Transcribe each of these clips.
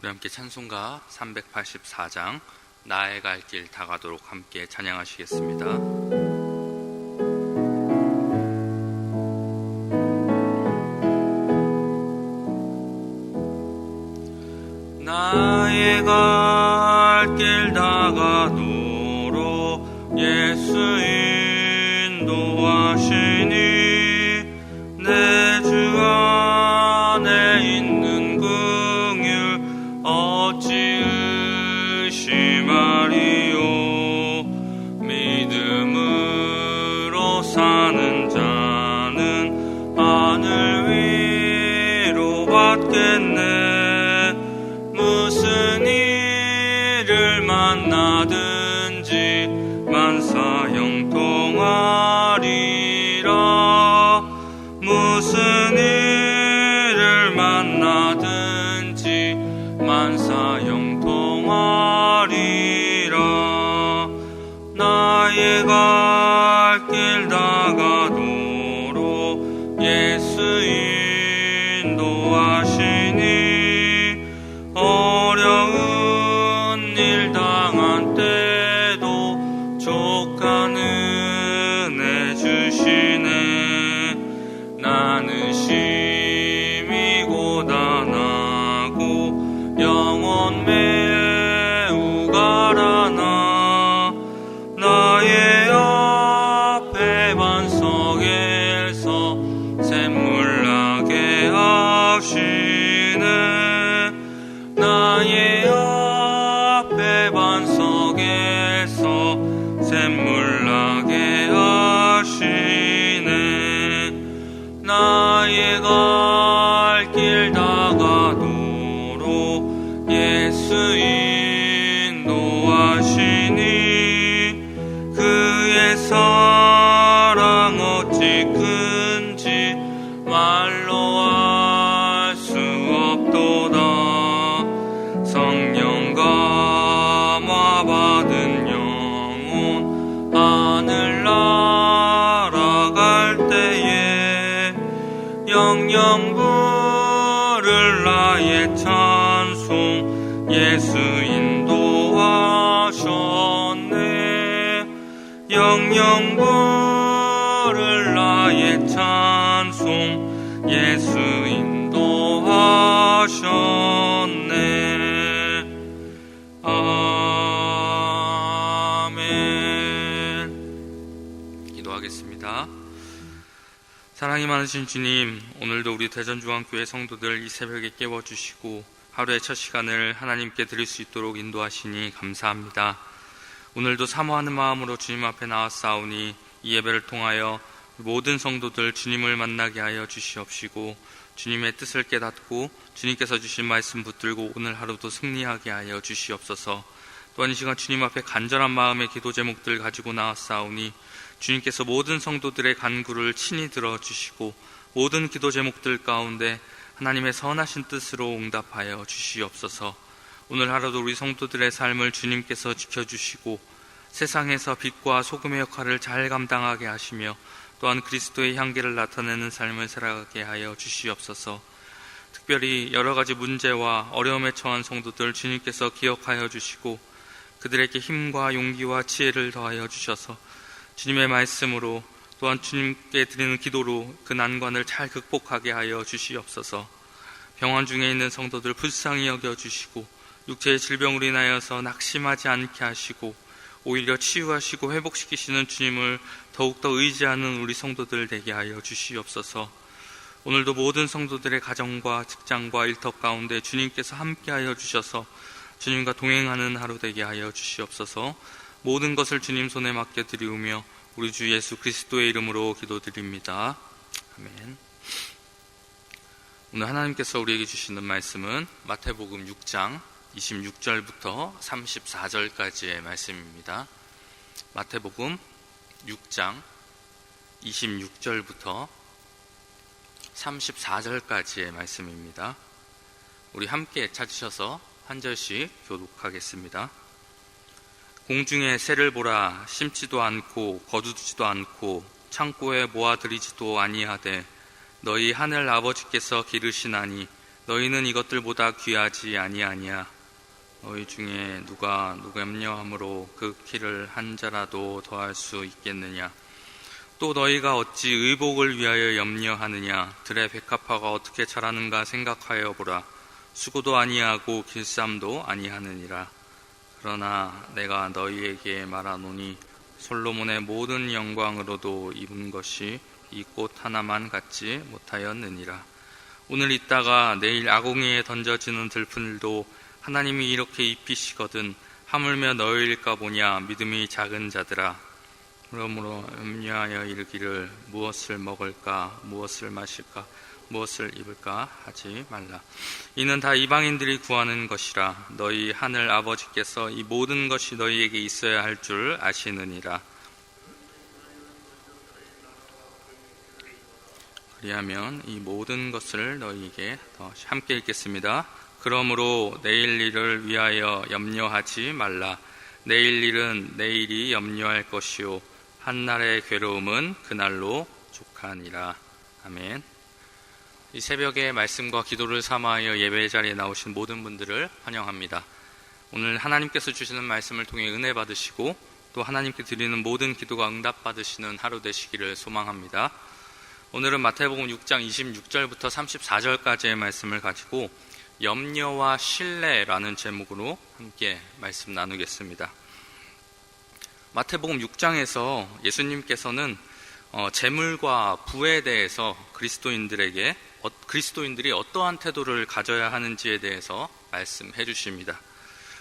우리 함께 찬송가 384장 나의 갈 길 다가도록 함께 찬양하시겠습니다. 나의 갈 길 다가도록 예수 인도하시니 내 주 안에 있는 긍휼 어찌 의심하리요. 믿음으로 사는 자는 하늘 위로 받겠네. 무슨 일을 만나든지 만사 형통하리라. 무슨 일을 만나든지 만사 형통하리라. 나의 갈 길 다가도록 예수 인도하시니 어려운 일 당한 때도 족한 은혜 주시네. 나는 심히 고단하고 영혼 매우 가라나. 나의 앞에 반석에서 샘물 나게 하시네. 나의 앞에 반석에서 샘물 나게 하시네. 나의 갈 길 다가도록 예수 인도하시니 그의 사랑 어찌 큰지 말로 알 수 없도다. 성령 감화 받은 영혼 하늘 날아갈 때에 영영 부를 나의 찬송 예수 인도하셨네. 영영 부를 나의 찬송 예수 인도하셨네. 아멘. 기도하겠습니다. 사랑이 많으신 주님, 오늘도 우리 대전중앙교회 성도들 이 새벽에 깨워주시고 하루의 첫 시간을 하나님께 드릴 수 있도록 인도하시니 감사합니다. 오늘도 사모하는 마음으로 주님 앞에 나왔사오니 이 예배를 통하여 모든 성도들 주님을 만나게 하여 주시옵시고 주님의 뜻을 깨닫고 주님께서 주신 말씀 붙들고 오늘 하루도 승리하게 하여 주시옵소서. 또한 이 시간 주님 앞에 간절한 마음의 기도 제목들 가지고 나왔사오니 주님께서 모든 성도들의 간구를 친히 들어주시고 모든 기도 제목들 가운데 하나님의 선하신 뜻으로 응답하여 주시옵소서. 오늘 하루도 우리 성도들의 삶을 주님께서 지켜주시고 세상에서 빛과 소금의 역할을 잘 감당하게 하시며 또한 그리스도의 향기를 나타내는 삶을 살아가게 하여 주시옵소서. 특별히 여러 가지 문제와 어려움에 처한 성도들 주님께서 기억하여 주시고 그들에게 힘과 용기와 지혜를 더하여 주셔서 주님의 말씀으로 또한 주님께 드리는 기도로 그 난관을 잘 극복하게 하여 주시옵소서. 병원 중에 있는 성도들 불쌍히 여겨주시고 육체의 질병으로 인하여서 낙심하지 않게 하시고 오히려 치유하시고 회복시키시는 주님을 더욱더 의지하는 우리 성도들 되게 하여 주시옵소서. 오늘도 모든 성도들의 가정과 직장과 일터 가운데 주님께서 함께하여 주셔서 주님과 동행하는 하루 되게 하여 주시옵소서. 모든 것을 주님 손에 맡겨드리우며 우리 주 예수 그리스도의 이름으로 기도드립니다. 아멘. 오늘 하나님께서 우리에게 주시는 말씀은 마태복음 6장 26절부터 34절까지의 말씀입니다. 마태복음 6장 26절부터 34절까지의 말씀입니다. 우리 함께 찾으셔서 한 절씩 교독하겠습니다. 공중에 새를 보라. 심지도 않고 거두지도 않고 창고에 모아들이지도 아니하되 너희 하늘 아버지께서 기르시나니 너희는 이것들보다 귀하지 아니하냐. 너희 중에 누가 염려함으로 그 키를 한 자라도 더할 수 있겠느냐. 또 너희가 어찌 의복을 위하여 염려하느냐. 들의 백합화가 어떻게 자라는가 생각하여 보라. 수고도 아니하고 길쌈도 아니하느니라. 그러나 내가 너희에게 말하노니 솔로몬의 모든 영광으로도 입은 것이 이 꽃 하나만 갖지 못하였느니라. 오늘 있다가 내일 아궁이에 던져지는 들풀도 하나님이 이렇게 입히시거든 하물며 너희일까 보냐. 믿음이 작은 자들아. 그러므로 염려하여 이르기를 무엇을 먹을까, 무엇을 마실까, 무엇을 입을까 하지 말라. 이는 다 이방인들이 구하는 것이라. 너희 하늘 아버지께서 이 모든 것이 너희에게 있어야 할 줄 아시느니라. 그리하면 이 모든 것을 너희에게 함께 읽겠습니다. 그러므로 내일 일을 위하여 염려하지 말라. 내일 일은 내일이 염려할 것이요 한날의 괴로움은 그날로 족하니라. 아멘. 이 새벽에 말씀과 기도를 삼아하여 예배 자리에 나오신 모든 분들을 환영합니다. 오늘 하나님께서 주시는 말씀을 통해 은혜 받으시고 또 하나님께 드리는 모든 기도가 응답 받으시는 하루 되시기를 소망합니다. 오늘은 마태복음 6장 26절부터 34절까지의 말씀을 가지고 염려와 신뢰라는 제목으로 함께 말씀 나누겠습니다. 마태복음 6장에서 예수님께서는 재물과 부에 대해서 그리스도인들이 어떠한 태도를 가져야 하는지에 대해서 말씀해 주십니다.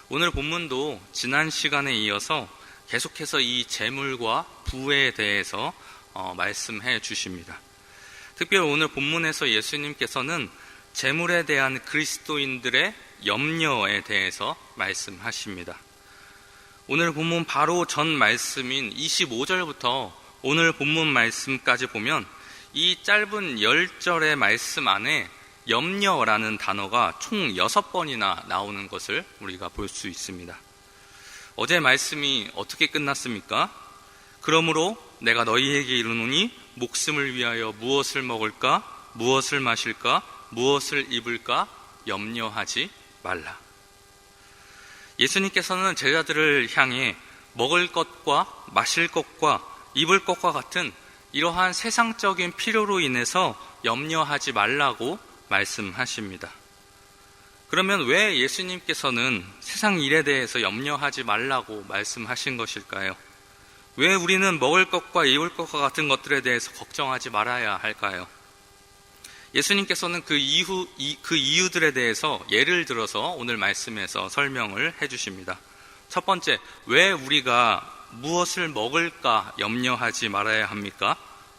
오늘 본문도 지난 시간에 이어서 계속해서 이 재물과 부에 대해서 말씀해 주십니다. 특별히 오늘 본문에서 예수님께서는 재물에 대한 그리스도인들의 염려에 대해서 말씀하십니다. 오늘 본문 바로 전 말씀인 25절부터 오늘 본문 말씀까지 보면 이 짧은 10절의 말씀 안에 염려라는 단어가 총 6번이나 나오는 것을 우리가 볼 수 있습니다. 어제 말씀이 어떻게 끝났습니까? 그러므로 내가 너희에게 이르노니 목숨을 위하여 무엇을 먹을까, 무엇을 마실까, 무엇을 입을까 염려하지 말라. 예수님께서는 제자들을 향해 먹을 것과 마실 것과 입을 것과 같은 이러한 세상적인 필요로 인해서 염려하지 말라고 말씀하십니다. 그러면 왜 예수님께서는 세상 일에 대해서 염려하지 말라고 말씀하신 것일까요? 왜 우리는 먹을 것과 입을 것과 같은 것들에 대해서 걱정하지 말아야 할까요? 예수님께서는 그 이유들에 대해서 예를 들어서 오늘 말씀에서 설명을 해주십니다. 첫 번째, 왜 우리가 무엇을 먹을까 염려하지 말아야 합니까?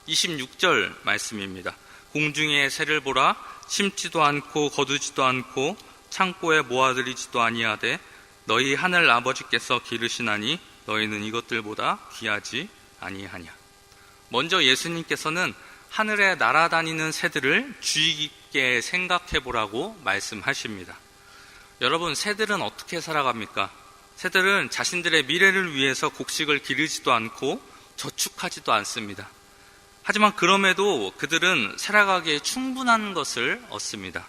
26절 말씀입니다. 공중의 새를 보라. 심지도 않고 거두지도 않고 창고에 모아들이지도 아니하되 너희 하늘 아버지께서 기르시나니 너희는 이것들보다 귀하지 아니하냐. 먼저 예수님께서는 하늘에 날아다니는 새들을 주의 깊게 생각해 보라고 말씀하십니다. 여러분, 새들은 어떻게 살아갑니까? 새들은 자신들의 미래를 위해서 곡식을 기르지도 않고 저축하지도 않습니다. 하지만 그럼에도 그들은 살아가기에 충분한 것을 얻습니다.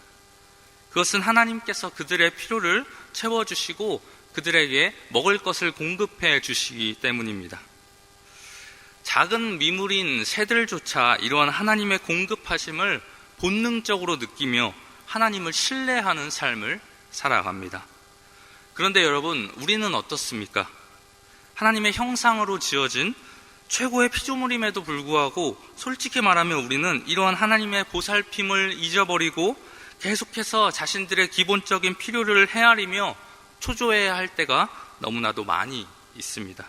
그것은 하나님께서 그들의 필요를 채워주시고 그들에게 먹을 것을 공급해 주시기 때문입니다. 작은 미물인 새들조차 이러한 하나님의 공급하심을 본능적으로 느끼며 하나님을 신뢰하는 삶을 살아갑니다. 그런데 여러분, 우리는 어떻습니까? 하나님의 형상으로 지어진 최고의 피조물임에도 불구하고 솔직히 말하면 우리는 이러한 하나님의 보살핌을 잊어버리고 계속해서 자신들의 기본적인 필요를 헤아리며 초조해야 할 때가 너무나도 많이 있습니다.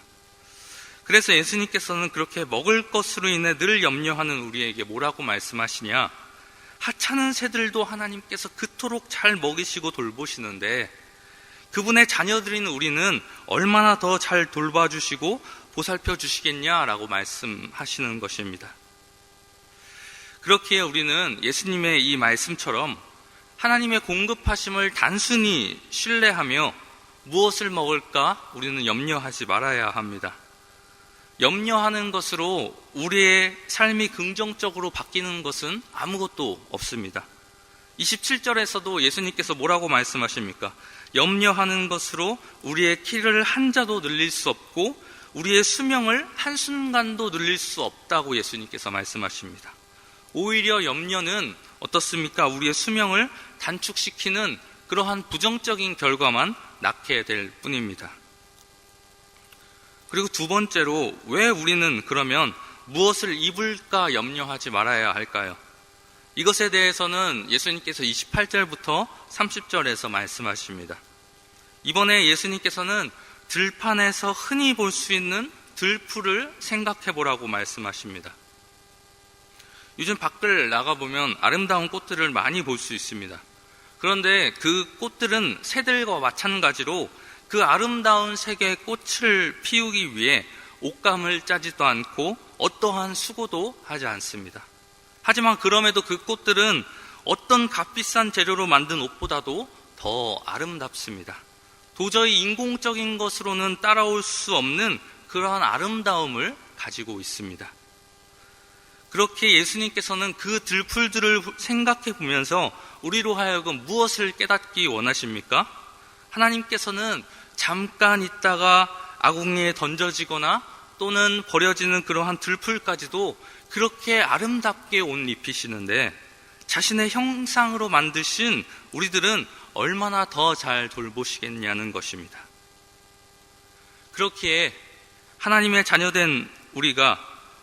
그래서 예수님께서는 그렇게 먹을 것으로 인해 늘 염려하는 우리에게 뭐라고 말씀하시냐? 하찮은 새들도 하나님께서 그토록 잘 먹이시고 돌보시는데 그분의 자녀들인 우리는 얼마나 더 잘 돌봐주시고 보살펴 주시겠냐라고 말씀하시는 것입니다. 그렇기에 우리는 예수님의 이 말씀처럼 하나님의 공급하심을 단순히 신뢰하며 무엇을 먹을까 우리는 염려하지 말아야 합니다. 염려하는 것으로 우리의 삶이 긍정적으로 바뀌는 것은 아무것도 없습니다. 27절에서도 예수님께서 뭐라고 말씀하십니까? 염려하는 것으로 우리의 키를 한 자도 늘릴 수 없고 우리의 수명을 한순간도 늘릴 수 없다고 예수님께서 말씀하십니다. 오히려 염려는 어떻습니까? 우리의 수명을 단축시키는 그러한 부정적인 결과만 낳게 될 뿐입니다. 그리고 두 번째로 왜 우리는 그러면 무엇을 입을까 염려하지 말아야 할까요? 이것에 대해서는 예수님께서 28절부터 30절에서 말씀하십니다. 이번에 예수님께서는 들판에서 흔히 볼 수 있는 들풀을 생각해 보라고 말씀하십니다. 요즘 밖을 나가보면 아름다운 꽃들을 많이 볼 수 있습니다. 그런데 그 꽃들은 새들과 마찬가지로 그 아름다운 색의 꽃을 피우기 위해 옷감을 짜지도 않고 어떠한 수고도 하지 않습니다. 하지만 그럼에도 그 꽃들은 어떤 값비싼 재료로 만든 옷보다도 더 아름답습니다. 도저히 인공적인 것으로는 따라올 수 없는 그러한 아름다움을 가지고 있습니다. 그렇게 예수님께서는 그 들풀들을 생각해 보면서 우리로 하여금 무엇을 깨닫기 원하십니까? 하나님께서는 잠깐 있다가 아궁이에 던져지거나 또는 버려지는 그러한 들풀까지도 그렇게 아름답게 옷 입히시는데 자신의 형상으로 만드신 우리들은 얼마나 더 잘 돌보시겠냐는 것입니다. 그렇기에 하나님의 자녀된 우리가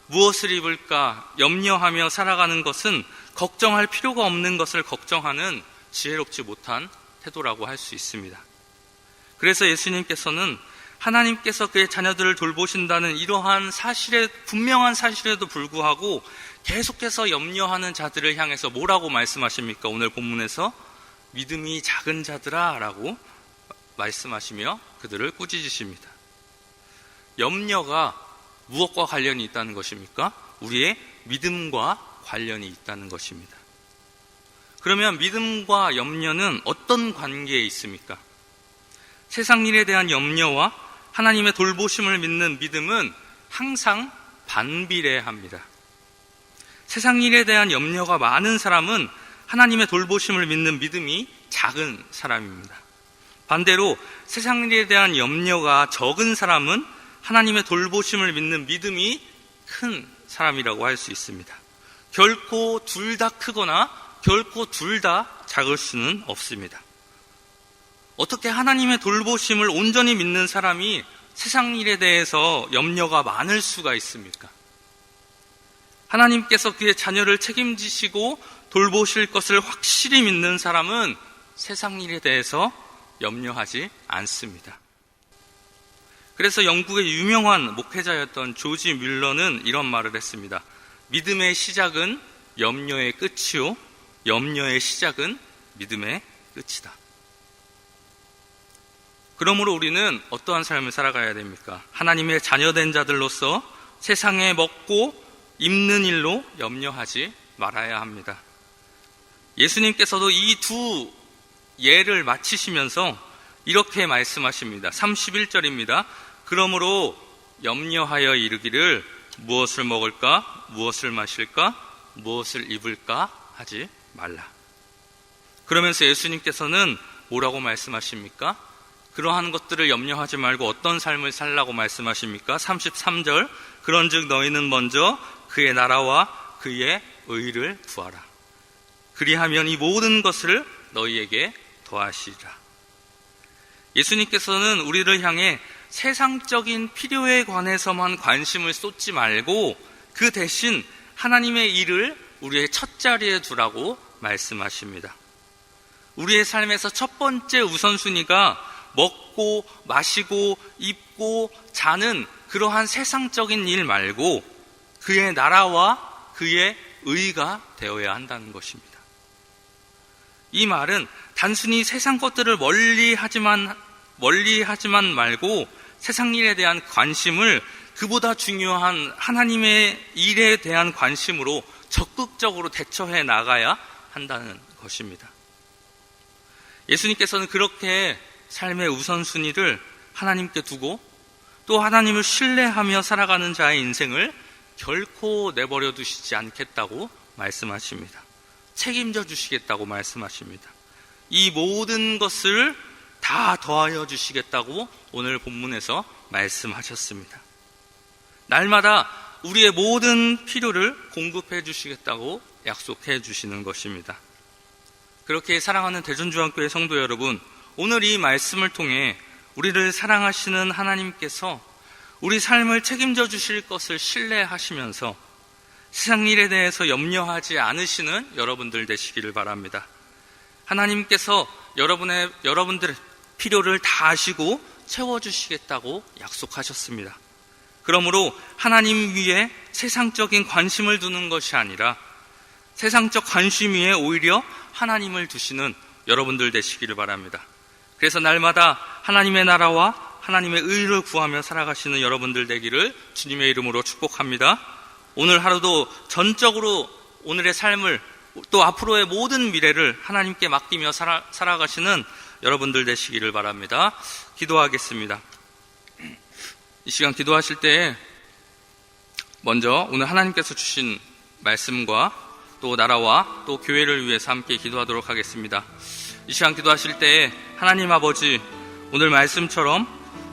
무엇을 입을까 염려하며 살아가는 것은 걱정할 필요가 없는 것을 걱정하는 지혜롭지 못한 태도라고 할 수 있습니다. 그래서 예수님께서는 하나님께서 그의 자녀들을 돌보신다는 이러한 사실에, 분명한 사실에도 불구하고 계속해서 염려하는 자들을 향해서 뭐라고 말씀하십니까? 오늘 본문에서 믿음이 작은 자들아 라고 말씀하시며 그들을 꾸짖으십니다. 염려가 무엇과 관련이 있다는 것입니까? 우리의 믿음과 관련이 있다는 것입니다. 그러면 믿음과 염려는 어떤 관계에 있습니까? 세상 일에 대한 염려와 하나님의 돌보심을 믿는 믿음은 항상 반비례합니다. 세상 일에 대한 염려가 많은 사람은 하나님의 돌보심을 믿는 믿음이 작은 사람입니다. 반대로 세상 일에 대한 염려가 적은 사람은 하나님의 돌보심을 믿는 믿음이 큰 사람이라고 할 수 있습니다. 결코 둘 다 크거나 결코 둘 다 작을 수는 없습니다. 어떻게 하나님의 돌보심을 온전히 믿는 사람이 세상 일에 대해서 염려가 많을 수가 있습니까? 하나님께서 그의 자녀를 책임지시고 돌보실 것을 확실히 믿는 사람은 세상 일에 대해서 염려하지 않습니다. 그래서 영국의 유명한 목회자였던 조지 뮬러는 이런 말을 했습니다. 믿음의 시작은 염려의 끝이요, 염려의 시작은 믿음의 끝이다. 그러므로 우리는 어떠한 삶을 살아가야 됩니까? 하나님의 자녀된 자들로서 세상에 먹고 입는 일로 염려하지 말아야 합니다. 예수님께서도 이 두 예를 마치시면서 이렇게 말씀하십니다. 31절입니다. 그러므로 염려하여 이르기를 무엇을 먹을까, 무엇을 마실까, 무엇을 입을까 하지 말라. 그러면서 예수님께서는 뭐라고 말씀하십니까? 그러한 것들을 염려하지 말고 어떤 삶을 살라고 말씀하십니까? 33절 그런즉 너희는 먼저 그의 나라와 그의 의를 구하라. 그리하면 이 모든 것을 너희에게 더하시리라. 예수님께서는 우리를 향해 세상적인 필요에 관해서만 관심을 쏟지 말고 그 대신 하나님의 일을 우리의 첫 자리에 두라고 말씀하십니다. 우리의 삶에서 첫 번째 우선순위가 먹고 마시고 입고 자는 그러한 세상적인 일 말고 그의 나라와 그의 의가 되어야 한다는 것입니다. 이 말은 단순히 세상 것들을 멀리하지만 말고 세상 일에 대한 관심을 그보다 중요한 하나님의 일에 대한 관심으로 적극적으로 대처해 나가야 한다는 것입니다. 예수님께서는 그렇게 삶의 우선순위를 하나님께 두고 또 하나님을 신뢰하며 살아가는 자의 인생을 결코 내버려 두시지 않겠다고 말씀하십니다. 책임져 주시겠다고 말씀하십니다. 이 모든 것을 다 더하여 주시겠다고 오늘 본문에서 말씀하셨습니다. 날마다 우리의 모든 필요를 공급해 주시겠다고 약속해 주시는 것입니다. 그렇게 사랑하는 대전중앙교회 성도 여러분, 오늘 이 말씀을 통해 우리를 사랑하시는 하나님께서 우리 삶을 책임져 주실 것을 신뢰하시면서 세상 일에 대해서 염려하지 않으시는 여러분들 되시기를 바랍니다. 하나님께서 여러분들의 필요를 다 아시고 채워주시겠다고 약속하셨습니다. 그러므로 하나님 위에 세상적인 관심을 두는 것이 아니라 세상적 관심 위에 오히려 하나님을 두시는 여러분들 되시기를 바랍니다. 그래서 날마다 하나님의 나라와 하나님의 의를 구하며 살아가시는 여러분들 되기를 주님의 이름으로 축복합니다. 오늘 하루도 전적으로 오늘의 삶을 또 앞으로의 모든 미래를 하나님께 맡기며 살아가시는 여러분들 되시기를 바랍니다. 기도하겠습니다. 이 시간 기도하실 때 먼저 오늘 하나님께서 주신 말씀과 또 나라와 또 교회를 위해서 함께 기도하도록 하겠습니다. 이 시간 기도하실 때 하나님 아버지, 오늘 말씀처럼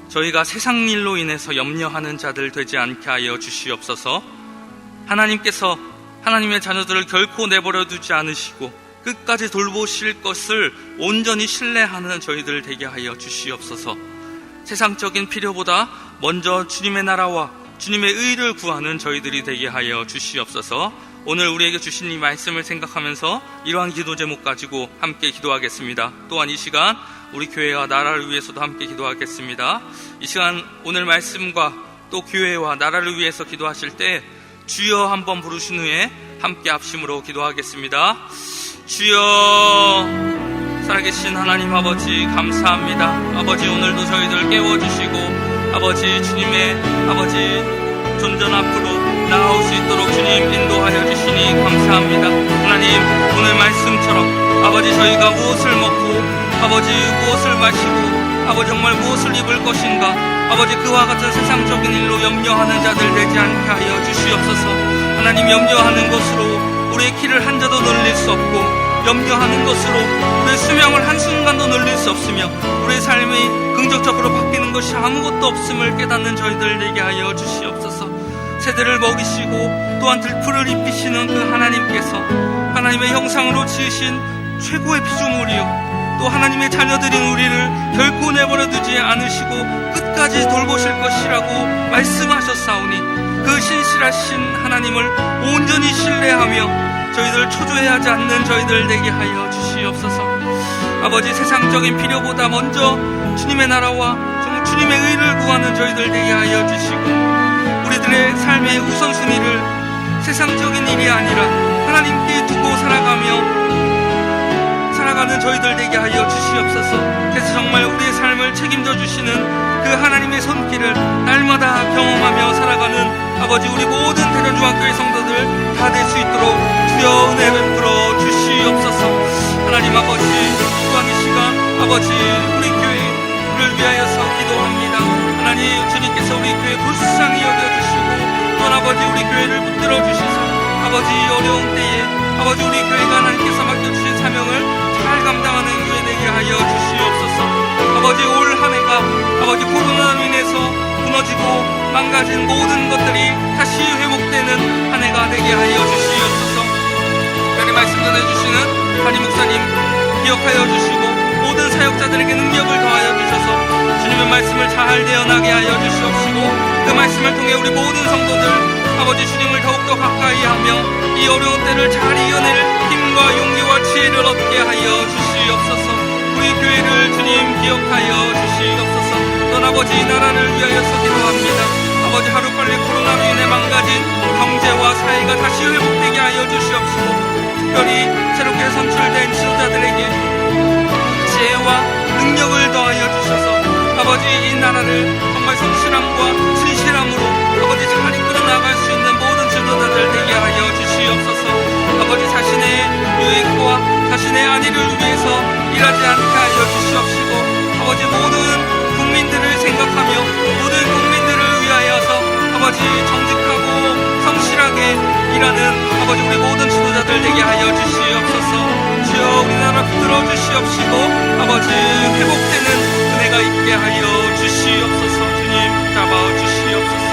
저희가 세상 일로 인해서 염려하는 자들 되지 않게 하여 주시옵소서. 하나님께서 하나님의 자녀들을 결코 내버려 두지 않으시고 끝까지 돌보실 것을 온전히 신뢰하는 저희들 되게 하여 주시옵소서. 세상적인 필요보다 먼저 주님의 나라와 주님의 의를 구하는 저희들이 되게 하여 주시옵소서. 오늘 우리에게 주신 이 말씀을 생각하면서 이러한 기도 제목 가지고 함께 기도하겠습니다. 또한 이 시간 우리 교회와 나라를 위해서도 함께 기도하겠습니다. 이 시간 오늘 말씀과 또 교회와 나라를 위해서 기도하실 때 주여 한번 부르신 후에 함께 합심으로 기도하겠습니다. 주여, 살아계신 하나님 아버지 감사합니다. 아버지, 오늘도 저희들 깨워주시고 아버지 주님의 아버지 존전 앞으로 나아올 수 있도록 주님 인도하여 주시니 감사합니다. 하나님, 오늘 말씀처럼 아버지 저희가 무엇을 먹고 아버지 무엇을 마시고 아버지 정말 무엇을 입을 것인가, 아버지 그와 같은 세상적인 일로 염려하는 자들 되지 않게 하여 주시옵소서. 하나님, 염려하는 것으로 우리의 키를 한 자도 늘릴 수 없고 염려하는 것으로 우리의 수명을 한순간도 늘릴 수 없으며 우리의 삶이 긍정적으로 바뀌는 것이 아무것도 없음을 깨닫는 저희들 되게 하여 주시옵소서. 새들을 먹이시고 또한 들풀을 입히시는 그 하나님께서 하나님의 형상으로 지으신 최고의 피조물이요 또 하나님의 자녀들인 우리를 결코 내버려두지 않으시고 끝까지 돌보실 것이라고 말씀하셨사오니 그 신실하신 하나님을 온전히 신뢰하며 저희들 초조해하지 않는 저희들 되게 하여 주시옵소서. 아버지, 세상적인 필요보다 먼저 주님의 나라와 정말 주님의 의를 구하는 저희들 되게 하여 주시고 우리들의 삶의 우선순위를 세상적인 일이 아니라 하나님께 두고 살아가는 저희들 되게 하여 주시옵소서. 그래서 정말 우리의 삶을 책임져 주시는 그 하나님의 손길을 날마다 경험하며 살아가는 아버지 우리 모든 대전중앙교회 성도들 다 될 수 있도록 주여 은혜 베풀어 주시옵소서. 하나님 아버지, 또한 이 시간 아버지 우리 교회를 위하여서 기도합니다. 하나님, 주님께서 우리 교회 불쌍히 여겨주시고 또한 아버지 우리 교회를 붙들어 주셔서 아버지 어려운 때에 아버지 우리 교회가 하나님께서 맡겨주신 사명을 잘 감당하는 교회 되게 하여 주시옵소서. 아버지, 올 한 해가 아버지 코로나로 인해서 무너지고 망가진 모든 것들이 다시 회복되는 한 해가 되게 하여 주시옵소서. 특별히 말씀 전해주시는 담임 목사님 기억하여 주시고 모든 사역자들에게 능력을 더하여 주셔서 주님의 말씀을 잘 대언하게 하여 주시옵시고 그 말씀을 통해 우리 모든 성도들 아버지 주님을 더욱더 가까이 하며 이 어려운 때를 잘 이겨낼 힘과 용기와 지혜를 얻게 하여 주시옵소서. 우리 교회를 주님 기억하여 주시옵소서. 넌 아버지 나라를 위하여서 기도합니다. 아버지, 하루빨리 코로나로 인해 망가진 경제와 사회가 다시 회복되게 하여 주시옵시고 특별히 새롭게 선출된 지도자들에게 지혜와 능력을 더하여 주셔서 아버지 이 나라를 정말 성실함과 진실함으로 아버지 잘 이끌어 나갈 수 있는 모든 지도자들 되게 하여 주시옵소서. 아버지, 자신의 유익과 자신의 안위를 위해서 일하지 않게 하여 주시옵시고 아버지 모든 국민들을 생각하며 모든 국민들을 위하여서 아버지 정직하고 성실하게 일하는 아버지 우리 모든 지도자들 되게 하여 주시옵소서. 주여 우리나라 붙들어 주시옵시고 아버지 회복되는 은혜가 있게 하여 주시옵소서. 주님 잡아 주시옵소서.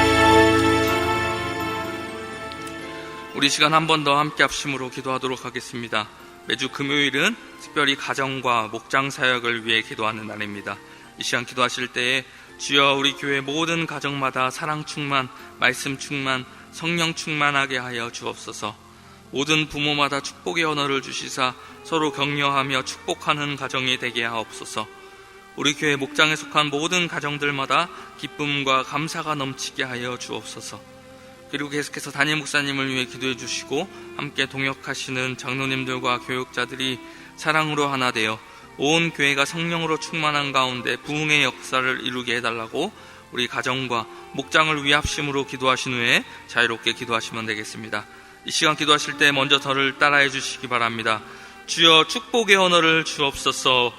우리 시간 한 번 더 함께 합심으로 기도하도록 하겠습니다. 매주 금요일은 특별히 가정과 목장 사역을 위해 기도하는 날입니다. 이 시간 기도하실 때에 주여 우리 교회 모든 가정마다 사랑 충만, 말씀 충만, 성령 충만하게 하여 주옵소서. 모든 부모마다 축복의 언어를 주시사 서로 격려하며 축복하는 가정이 되게 하옵소서. 우리 교회 목장에 속한 모든 가정들마다 기쁨과 감사가 넘치게 하여 주옵소서. 그리고 계속해서 담임 목사님을 위해 기도해 주시고 함께 동역하시는 장로님들과 교육자들이 사랑으로 하나 되어 온 교회가 성령으로 충만한 가운데 부흥의 역사를 이루게 해달라고 우리 가정과 목장을 위해 합심으로 기도하신 후에 자유롭게 기도하시면 되겠습니다. 이 시간 기도하실 때 먼저 저를 따라해 주시기 바랍니다. 주여 축복의 언어를 주옵소서.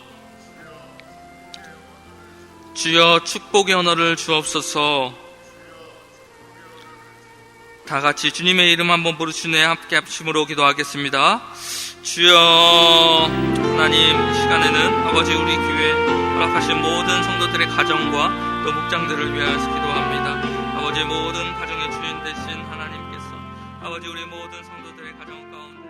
주여 축복의 언어를 주옵소서. 다 같이 주님의 이름 한번 부르신 후에 함께 합심으로 기도하겠습니다. 주여 하나님, 이 시간에는 아버지 우리 교회 허락하신 모든 성도들의 가정과 또 목장들을 위하여서 기도합니다. 아버지 모든 가정의 주인 되신 하나님께서 아버지 우리 모든 성도들의 가정 가운데